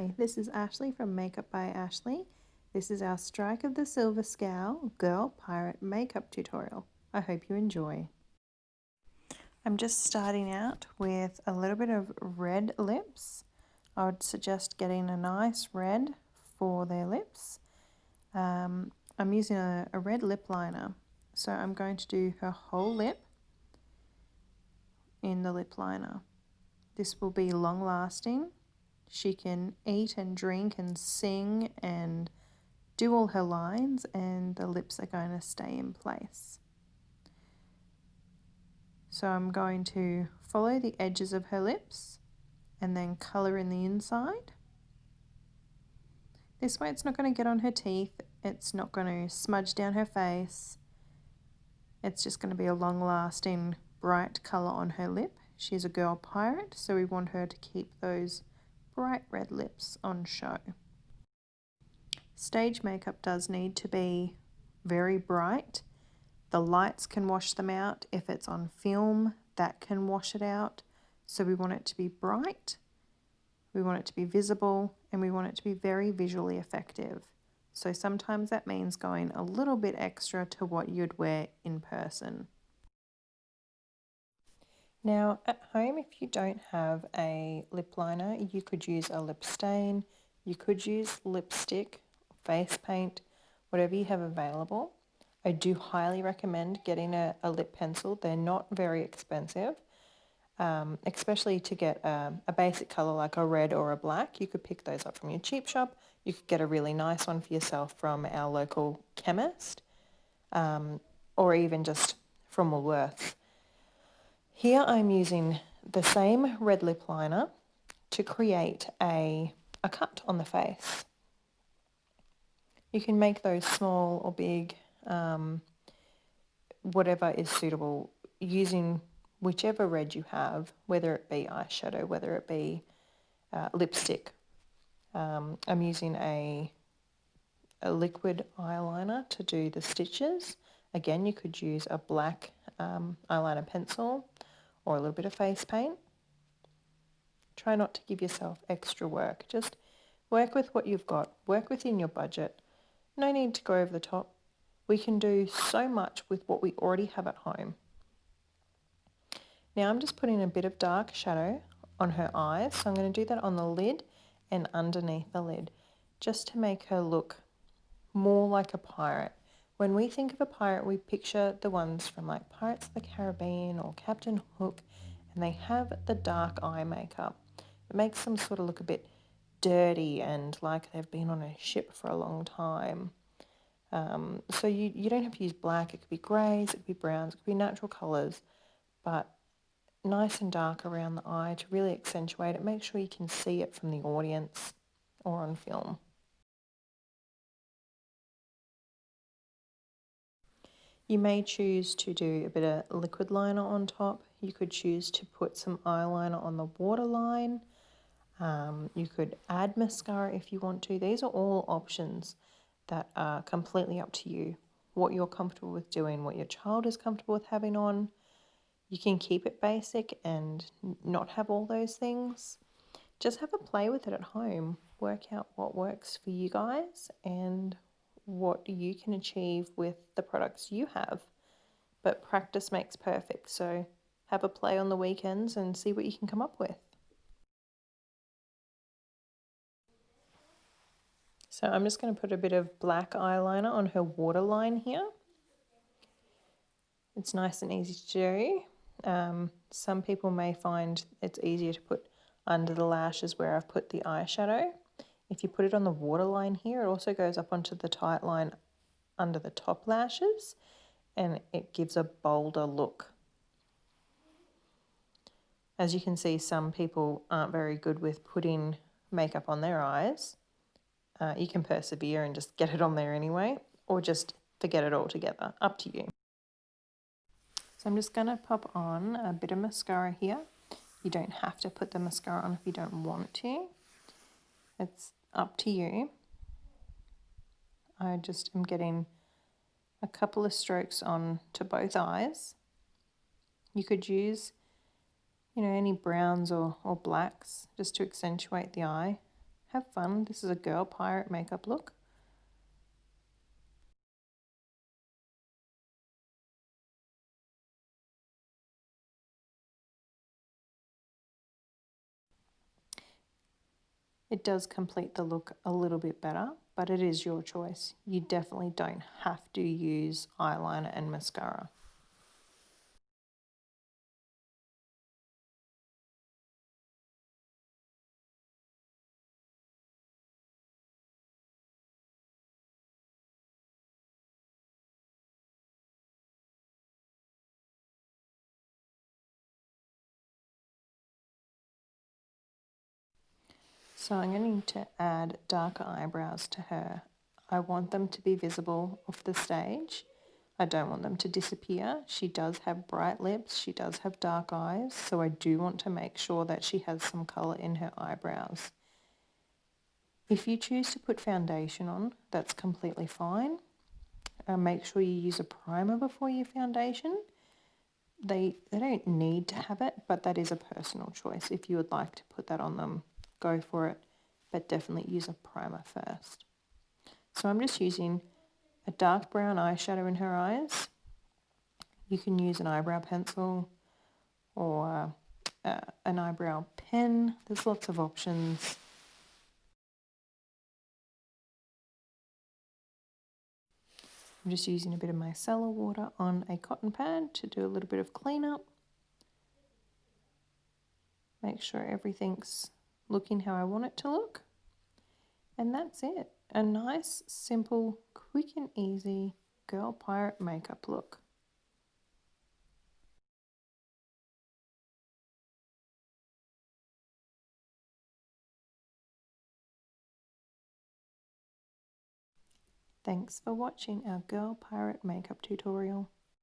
Hi, this is Ashley from Makeup by Ashley. This is our Strike of the Silver Scowl Girl Pirate Makeup tutorial. I hope you enjoy. I'm just starting out with a little bit of red lips. I would suggest getting a nice red for their lips. I'm using a red lip liner, so I'm going to do her whole lip in the lip liner. This will be long lasting. She can eat and drink and sing and do all her lines, and the lips are going to stay in place. So I'm going to follow the edges of her lips and then colour in the inside. This way it's not going to get on her teeth, it's not going to smudge down her face. It's just going to be a long lasting bright colour on her lip. She's a girl pirate, so we want her to keep those bright red lips on show. Stage makeup does need to be very bright. The lights can wash them out. If it's on film, that can wash it out. So we want it to be bright, we want it to be visible, and we want it to be very visually effective. So sometimes that means going a little bit extra to what you'd wear in person. Now at home, if you don't have a lip liner, you could use a lip stain, you could use lipstick, face paint, whatever you have available. I do highly recommend getting a lip pencil. They're not very expensive, especially to get a basic colour like a red or a black. You could pick those up from your cheap shop. You could get a really nice one for yourself from our local chemist, or even just from Woolworths. Here I'm using the same red lip liner to create a cut on the face. You can make those small or big, whatever is suitable, using whichever red you have, whether it be eyeshadow, whether it be lipstick. I'm using a liquid eyeliner to do the stitches. Again, you could use a black eyeliner pencil or a little bit of face paint. Try not to give yourself extra work. Just work with what you've got. Work within your budget. No need to go over the top. We can do so much with what we already have at home. Now I'm just putting a bit of dark shadow on her eyes. So I'm going to do that on the lid and underneath the lid, just to make her look more like a pirate. When we think of a pirate, we picture the ones from like Pirates of the Caribbean or Captain Hook, and they have the dark eye makeup. It makes them sort of look a bit dirty and like they've been on a ship for a long time. So you don't have to use black. It could be greys, it could be browns, it could be natural colours, but nice and dark around the eye to really accentuate it. Make sure you can see it from the audience or on film. You may choose to do a bit of liquid liner on top. You could choose to put some eyeliner on the waterline. You could add mascara if you want to. These are all options that are completely up to you. What you're comfortable with doing, what your child is comfortable with having on. You can keep it basic and not have all those things. Just have a play with it at home. Work out what works for you guys and what you can achieve with the products you have. But practice makes perfect, so have a play on the weekends and see what you can come up with. So I'm just going to put a bit of black eyeliner on her waterline here. It's nice and easy to do. Some people may find it's easier to put under the lashes where I've put the eyeshadow. If you put it on the waterline here, it also goes up onto the tight line under the top lashes, and it gives a bolder look. As you can see, some people aren't very good with putting makeup on their eyes. You can persevere and just get it on there anyway, or just forget it altogether, up to you. So I'm just going to pop on a bit of mascara here. You don't have to put the mascara on if you don't want to. It's up to you. I just am getting a couple of strokes on to both eyes. You could use, any browns or blacks just to accentuate the eye. Have fun. This is a girl pirate makeup look. It does complete the look a little bit better, but it is your choice. You definitely don't have to use eyeliner and mascara. So I'm going to add darker eyebrows to her. I want them to be visible off the stage. I don't want them to disappear. She does have bright lips. She does have dark eyes. So I do want to make sure that she has some colour in her eyebrows. If you choose to put foundation on, that's completely fine. Make sure you use a primer before your foundation. They don't need to have it, but that is a personal choice. If you would like to put that on them, go for it, but definitely use a primer first. So I'm just using a dark brown eyeshadow in her eyes. You can use an eyebrow pencil or an eyebrow pen. There's lots of options. I'm just using a bit of micellar water on a cotton pad to do a little bit of cleanup. Make sure everything's looking how I want it to look. And that's it. A nice, simple, quick and easy girl pirate makeup look. Thanks for watching our girl pirate makeup tutorial.